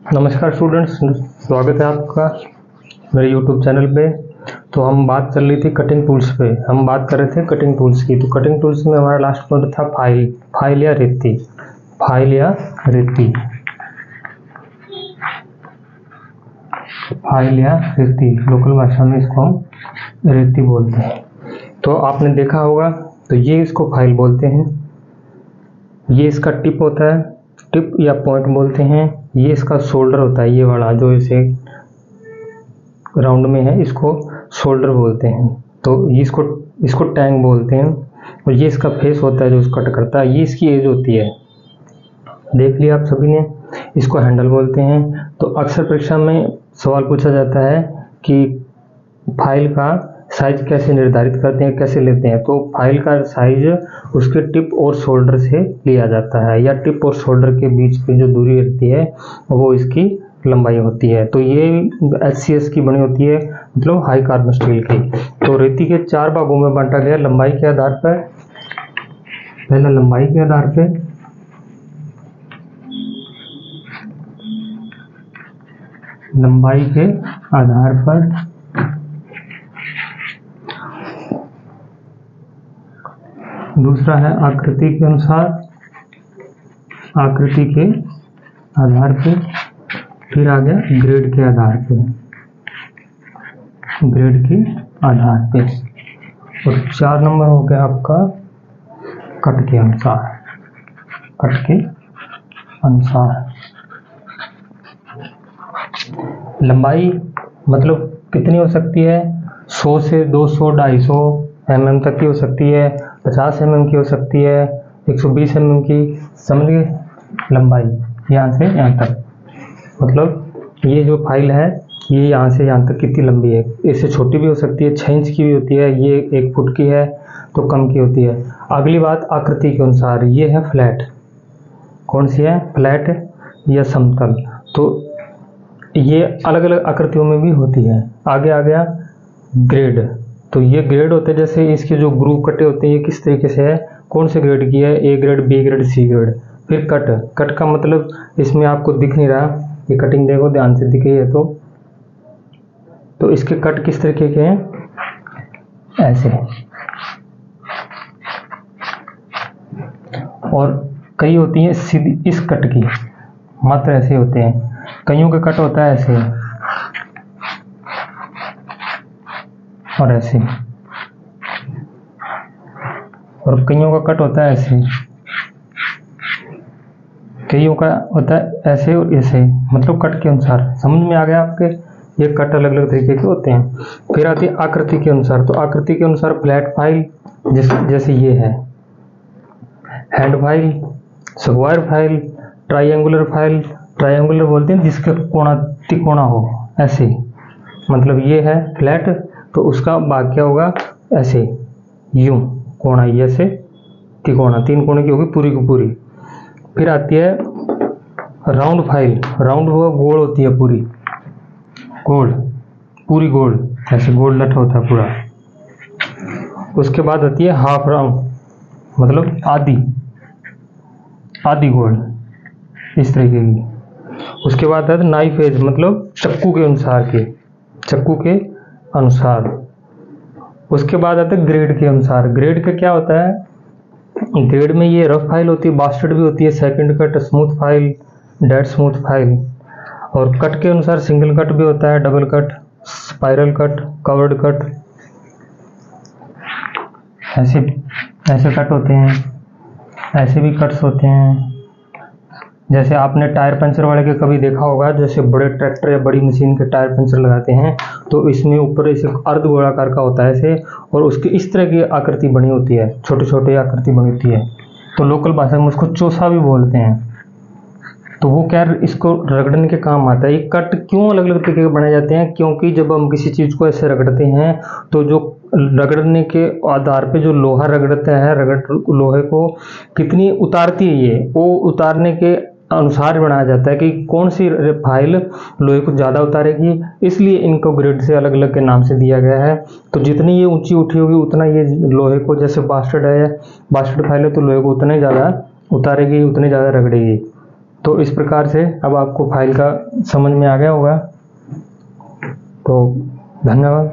नमस्कार स्टूडेंट्स, स्वागत है आपका मेरे यूट्यूब चैनल पे। तो हम बात कर रही थी कटिंग टूल्स पे। हम बात कर रहे थे कटिंग टूल्स की। तो कटिंग टूल्स में हमारा लास्ट पॉइंट था फाइल या रेती। फाइल या रेती, फाइल या रेती, लोकल भाषा में इसको हम रेती बोलते हैं। तो आपने देखा होगा, तो ये इसको फाइल बोलते हैं। ये इसका टिप होता है, टिप या पॉइंट बोलते हैं। ये इसका शोल्डर होता है, ये वाला जो इसे राउंड में है, इसको शोल्डर बोलते हैं। तो इसको टैंक बोलते हैं। और ये इसका फेस होता है जो इसको कट करता है। ये इसकी एज होती है, देख लिया आप सभी ने। इसको हैंडल बोलते हैं। तो अक्सर परीक्षा में सवाल पूछा जाता है कि फाइल का साइज कैसे निर्धारित करते हैं, कैसे लेते हैं। तो फाइल का साइज उसके टिप और शोल्डर से लिया जाता है, या टिप और शोल्डर के बीच की जो दूरी रहती है वो इसकी लंबाई होती है। तो ये HCS की बनी होती है, मतलब हाई कार्बन स्टील की। तो रेती के 4 भागों में बांटा गया लंबाई के आधार पर। पहला लंबाई के आधार पे, लंबाई के आधार पर। दूसरा है आकृति के अनुसार, आकृति के आधार पे। फिर आ गया ग्रेड के आधार पे, ग्रेड के आधार पे। और 4 नंबर हो गया आपका कट के अनुसार, कट के अनुसार। लंबाई मतलब कितनी हो सकती है? 100 से 200 250 mm तक की हो सकती है, 50 mm की हो सकती है, 120 mm की। समझ गए? लंबाई यहाँ से यहाँ तक, मतलब ये जो फाइल है ये यहाँ से यहाँ तक कितनी लंबी है। इससे छोटी भी हो सकती है, 6 इंच की भी होती है, ये 1 फुट की है तो कम की होती है। अगली बात आकृति के अनुसार, ये है फ्लैट। कौन सी है? फ्लैट या समतल। तो ये अलग अलग आकृतियों में भी होती है। आगे आ गया ग्रेड। तो ये ग्रेड होते हैं, जैसे इसके जो ग्रूव कटे होते हैं ये किस तरीके से है, कौन से ग्रेड की है, A grade, B grade, C grade. फिर कट, कट का मतलब इसमें आपको दिख नहीं रहा, ये कटिंग देखो ध्यान से दिख रही है तो इसके कट किस तरीके के हैं, ऐसे। और कई होती है सीधी इस कट की, मात्र ऐसे होते हैं। कईयों का कट होता है ऐसे और ऐसे, और कईयों का कट होता है ऐसे, कईयों का होता है ऐसे और ऐसे, मतलब कट के अनुसार। समझ में आ गया आपके? ये कट अलग अलग तरीके के होते हैं। फिर आती है आकृति के अनुसार। तो आकृति के अनुसार फ्लैट फाइल जैसे ये है, hand file, square file, triangular file. Triangular बोलते हैं जिसका कोना तिकोना हो, ऐसे। मतलब ये है फ्लैट, तो उसका भाग क्या होगा, ऐसे, यूं कोना, ये से तिकोना, 3 कोने की होगी पूरी की पूरी। फिर आती है राउंड फाइल। राउंड हुआ गोल होती है, पूरी गोल, पूरी गोल, ऐसे गोल लट होता है पूरा। उसके बाद आती है हाफ राउंड, मतलब आधी, आधी गोल, इस तरीके की। उसके बाद है नाइफ एज, मतलब चक्कू के अनुसार के, चक्कू के अनुसार। उसके बाद आता है ग्रेड के अनुसार। ग्रेड का क्या होता है? ग्रेड में ये रफ फाइल होती है, बास्टेड भी होती है, second cut, smooth file, dead smooth file. और कट के अनुसार सिंगल कट भी होता है, double cut, spiral cut, covered cut, ऐसे ऐसे कट होते हैं। ऐसे भी कट्स होते हैं। जैसे आपने टायर पंचर वाले के कभी देखा होगा, जैसे बड़े ट्रैक्टर या बड़ी मशीन के टायर पंचर लगाते हैं तो इसमें ऊपर ऐसे अर्ध गोलाकार का होता है ऐसे, और उसकी इस तरह की आकृति बनी होती है, छोटे छोटे आकृति बनी होती है। तो लोकल भाषा में उसको चोसा भी बोलते हैं। तो वो क्या, इसको रगड़ने के काम आता है। ये कट क्यों अलग अलग तरीके के बनाए जाते हैं? क्योंकि जब हम किसी चीज़ को ऐसे रगड़ते हैं तो जो रगड़ने के आधार पे जो लोहा रगड़ता है, लोहे को कितनी उतारती है ये, वो उतारने के अनुसार बनाया जाता है कि कौन सी फाइल लोहे को ज़्यादा उतारेगी। इसलिए इनको ग्रेड से अलग अलग के नाम से दिया गया है। तो जितनी ये ऊंची उठी होगी उतना ये लोहे को, जैसे बास्टेड है, बास्टेड फाइल है तो लोहे को उतना ही ज़्यादा उतारेगी, उतनी ज़्यादा रगड़ेगी। तो इस प्रकार से अब आपको फाइल का समझ में आ गया होगा। तो धन्यवाद।